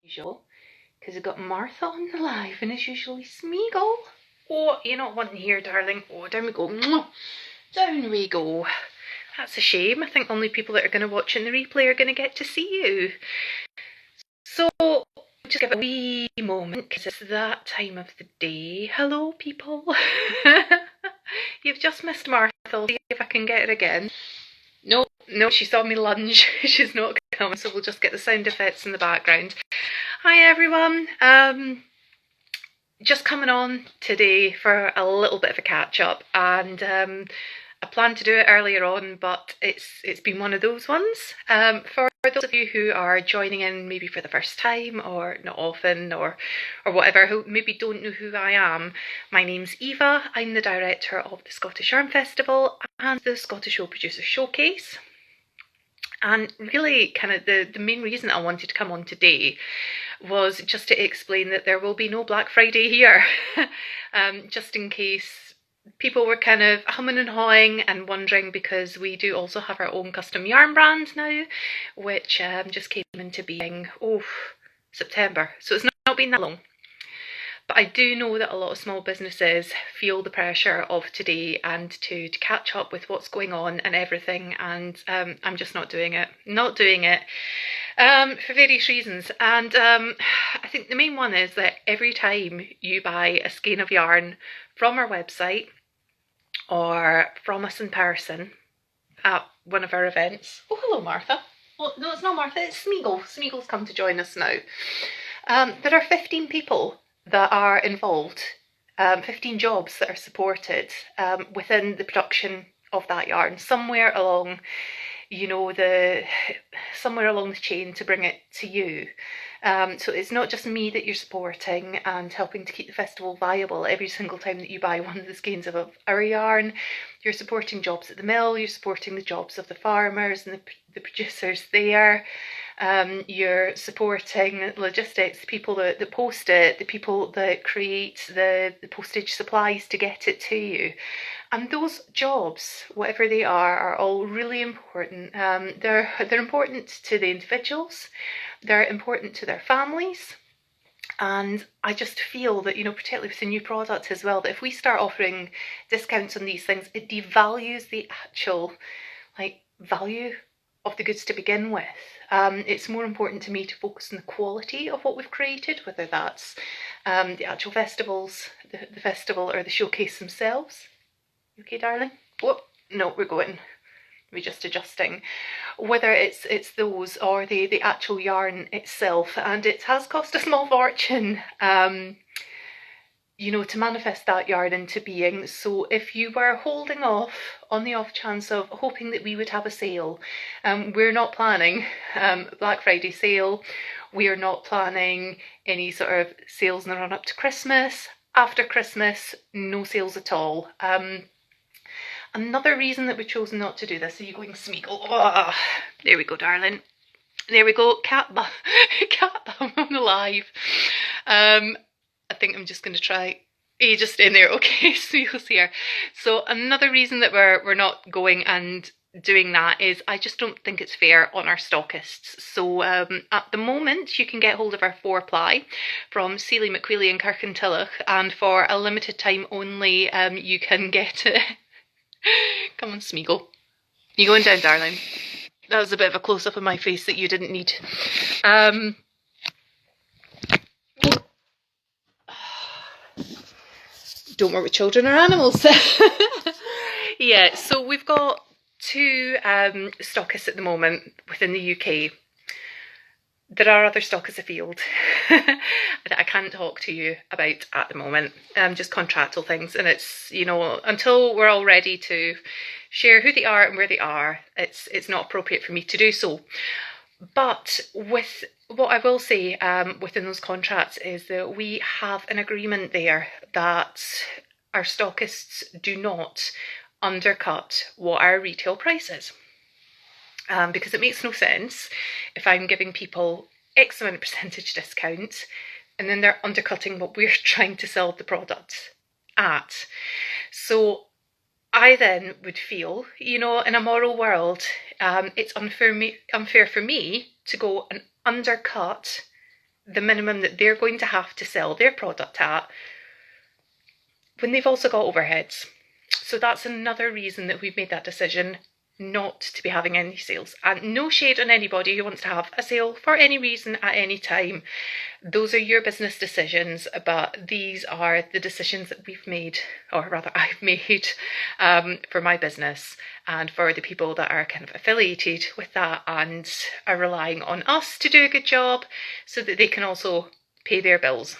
usual, because I've got Martha on the live and it's usually Smeagol. Oh, you're not wanting here, darling. Oh, down we go. Mwah. Down we go. That's a shame. I think only people that are going to watch in the replay are going to get to see you. So, just give it a wee moment because it's that time of the day. Hello, people. You've just missed Martha. I'll see if I can get her again. No, she saw me lunge. She's not coming, so we'll just get the sound effects in the background. Hi, everyone. Just coming on today for a little bit of a catch up, and I planned to do it earlier on, but it's been one of those ones. For those of you who are joining in maybe for the first time or not often or whatever, who maybe don't know who I am, my name's Eva. I'm the director of the Scottish Yarn Festival and the Scottish Wool Producers Showcase. And really kind of the main reason I wanted to come on today was just to explain that there will be no Black Friday here. Just in case people were kind of humming and hawing and wondering, because we do also have our own custom yarn brand now, which just came into being, September. So it's not been that long. But I do know that a lot of small businesses feel the pressure of today and to catch up with what's going on and everything, and I'm just not doing it. Not doing it for various reasons. And I think the main one is that every time you buy a skein of yarn from our website or from us in person at one of our events. Oh, hello, Martha. Oh, no, it's not Martha, it's Smeagol. Smeagol's come to join us now. There are 15 people that are involved, 15 jobs that are supported within the production of that yarn, somewhere along, somewhere along the chain to bring it to you. So it's not just me that you're supporting and helping to keep the festival viable every single time that you buy one of the skeins of our yarn. You're supporting jobs at the mill, you're supporting the jobs of the farmers and the producers there. You're supporting logistics, the people that post it, the people that create the postage supplies to get it to you. And those jobs, whatever they are all really important. They're important to the individuals, they're important to their families. And I just feel that, particularly with the new product as well, that if we start offering discounts on these things, it devalues the actual value of the goods to begin with. It's more important to me to focus on the quality of what we've created, whether that's the actual festivals, the festival or the showcase themselves. You okay, darling? Whoop, no, we're going. We're just adjusting. Whether it's those or the actual yarn itself, and it has cost a small fortune, to manifest that yarn into being. So if you were holding off on the off chance of hoping that we would have a sale, we're not planning Black Friday sale. We are not planning any sort of sales in the run up to Christmas. After Christmas, no sales at all. Another reason that we've chosen not to do this, are you going Smeagol? Oh, there we go, darling. There we go, cat bum on the live. I think I'm just going to try. You just in there, okay? Smeagol's here. So another reason that we're not going and doing that is I just don't think it's fair on our stockists. So at the moment you can get hold of our 4-ply from Sealy, McQueely and Kirkintilloch, and for a limited time only you can get it. Come on, Smeagol. You going down, darling? That was a bit of a close-up of my face that you didn't need. Don't work with children or animals. Yeah, so we've got 2 stockists at the moment within the UK. There are other stockists afield that I can't talk to you about at the moment, just contractual things, and it's, until we're all ready to share who they are and where they are, it's not appropriate for me to do so. But with what I will say within those contracts is that we have an agreement there that our stockists do not undercut what our retail price is. Because it makes no sense if I'm giving people X amount of percentage discount and then they're undercutting what we're trying to sell the product at. So I then would feel, in a moral world, it's unfair for me to go and undercut the minimum that they're going to have to sell their product at when they've also got overheads. So that's another reason that we've made that decision not to be having any sales. And no shade on anybody who wants to have a sale for any reason at any time. Those are your business decisions, but these are the decisions that we've made, or rather I've made, for my business and for the people that are kind of affiliated with that and are relying on us to do a good job so that they can also pay their bills.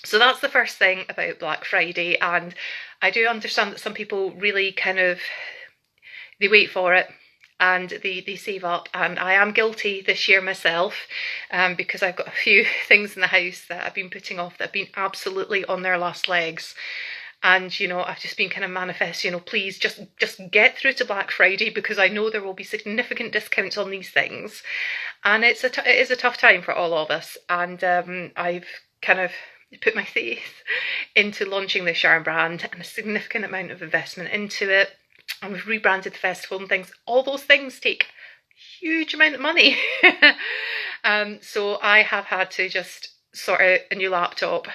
So that's the first thing about Black Friday, and I do understand that some people really kind of, they wait for it and they save up, and I am guilty this year myself, because I've got a few things in the house that I've been putting off that have been absolutely on their last legs. And, you know, I've just been kind of manifest, you know, please just get through to Black Friday, because I know there will be significant discounts on these things. And it is a tough time for all of us. And I've kind of put my faith into launching this yarn brand and a significant amount of investment into it. And we've rebranded the festival and things. All those things take a huge amount of money. So I have had to just sort out a new laptop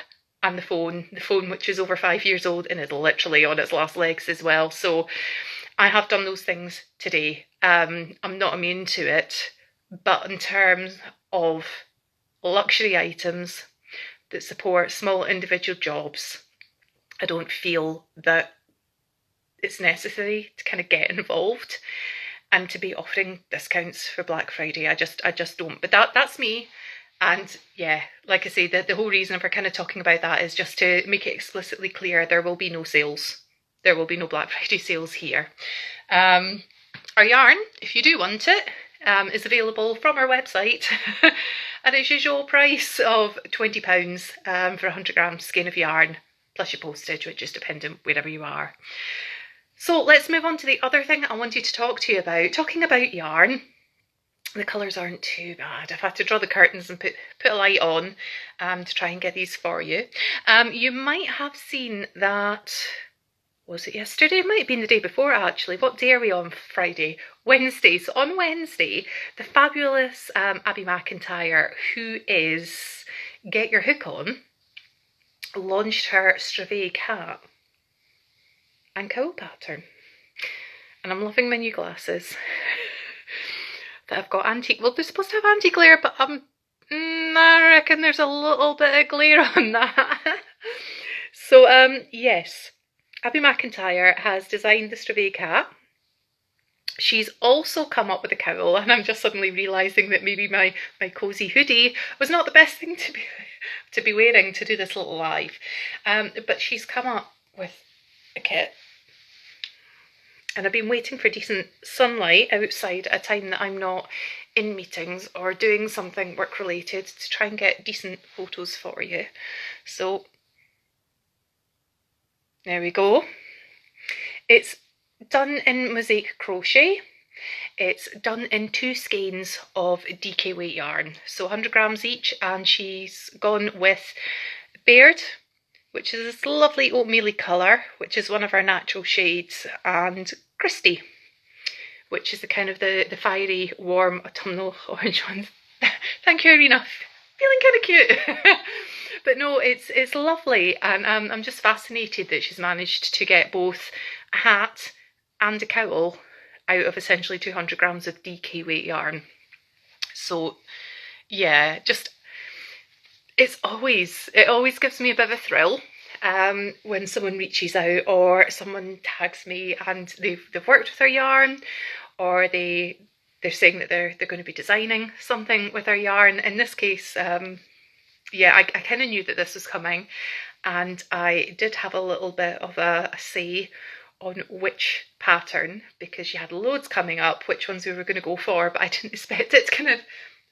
and the phone which is over 5 years old and is literally on its last legs as well. So I have done those things today. I'm not immune to it, but in terms of luxury items that support small individual jobs, I don't feel that it's necessary to kind of get involved and to be offering discounts for Black Friday. I just don't. But that's me. And yeah, like I say, the whole reason for kind of talking about that is just to make it explicitly clear there will be no sales. There will be no Black Friday sales here. Our yarn, if you do want it, is available from our website at its usual price of £20 for 100 grams skein of yarn, plus your postage, which is dependent wherever you are. So let's move on to the other thing I wanted to talk to you about. Talking about yarn, the colours aren't too bad. I've had to draw the curtains and put a light on to try and get these for you. You might have seen that, was it yesterday? It might have been the day before actually. What day are we on? Friday? Wednesday. So on Wednesday, the fabulous Abby McIntyre, who is Get Your Hook On, launched her Stravaig hat and cowl pattern. And I'm loving my new glasses that I've got antique. Well, they're supposed to have anti-glare, but I reckon there's a little bit of glare on that. So yes, Abby McIntyre has designed the Stravaig hat. She's also come up with a cowl, and I'm just suddenly realising that maybe my cosy hoodie was not the best thing to be wearing to do this little live. But she's come up with a kit, and I've been waiting for decent sunlight outside at a time that I'm not in meetings or doing something work related to try and get decent photos for you. So there we go. It's done in mosaic crochet. It's done in 2 skeins of DK weight yarn, so 100 grams each, and she's gone with Baird, which is this lovely oatmeal colour, which is one of our natural shades, and Christie, which is the kind of the fiery, warm autumnal orange one. Thank you, Irina. Feeling kind of cute. But no, it's lovely, and I'm just fascinated that she's managed to get both a hat and a cowl out of essentially 200 grams of DK weight yarn. So yeah, just it always gives me a bit of a thrill when someone reaches out or someone tags me and they've worked with our yarn, or they're saying that they're going to be designing something with our yarn. In this case, yeah, I kind of knew that this was coming, and I did have a little bit of a say on which pattern, because she had loads coming up, which ones we were going to go for, but I didn't expect it to kind of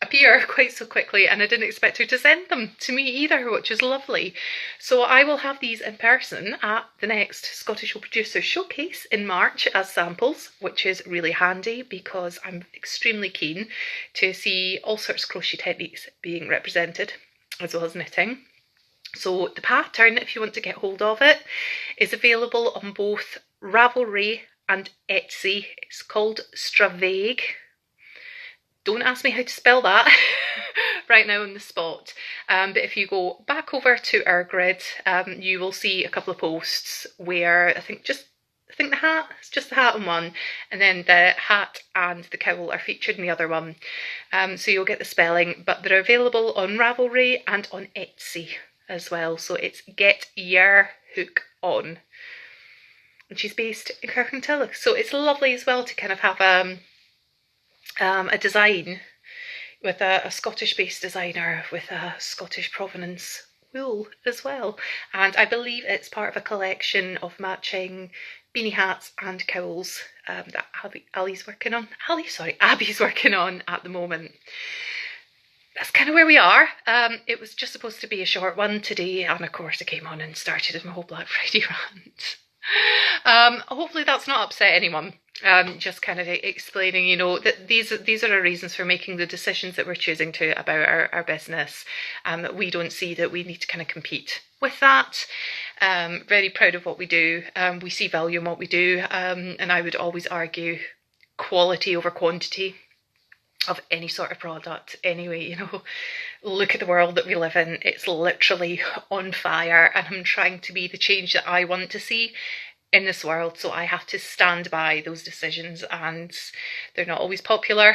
appear quite so quickly, and I didn't expect her to send them to me either, which is lovely. So I will have these in person at the next Scottish Home Producer Showcase in March as samples, which is really handy because I'm extremely keen to see all sorts of crochet techniques being represented, as well as knitting. So the pattern, if you want to get hold of it, is available on both Ravelry and Etsy. It's called Stravaig. Don't ask me how to spell that, right now on the spot. But if you go back over to our grid, you will see a couple of posts where I think the hat, it's just the hat on one, and then the hat and the cowl are featured in the other one. So you'll get the spelling, but they're available on Ravelry and on Etsy as well. So it's Get Your Hook On. And she's based in Kirkintilloch. So it's lovely as well to kind of have a design with a Scottish-based designer with a Scottish provenance wool as well. And I believe it's part of a collection of matching beanie hats and cowls that Abby's working on at the moment. That's kind of where we are. It was just supposed to be a short one today, and of course I came on and started my whole Black Friday rant. Hopefully that's not upset anyone. Just kind of explaining, you know, that these are our reasons for making the decisions that we're choosing to about our business. We don't see that we need to kind of compete with that. Very proud of what we do. We see value in what we do, and I would always argue quality over quantity of any sort of product. Anyway, you know, look at the world that we live in. It's literally on fire, and I'm trying to be the change that I want to see in this world, so I have to stand by those decisions, and they're not always popular,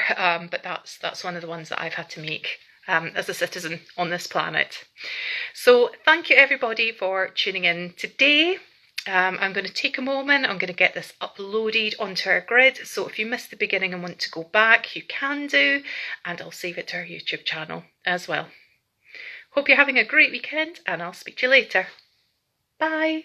but that's one of the ones that I've had to make as a citizen on this planet. So thank you everybody for tuning in today. I'm going to take a moment, I'm going to get this uploaded onto our grid, so if you missed the beginning and want to go back, you can do, and I'll save it to our YouTube channel as well. Hope you're having a great weekend, and I'll speak to you later. Bye!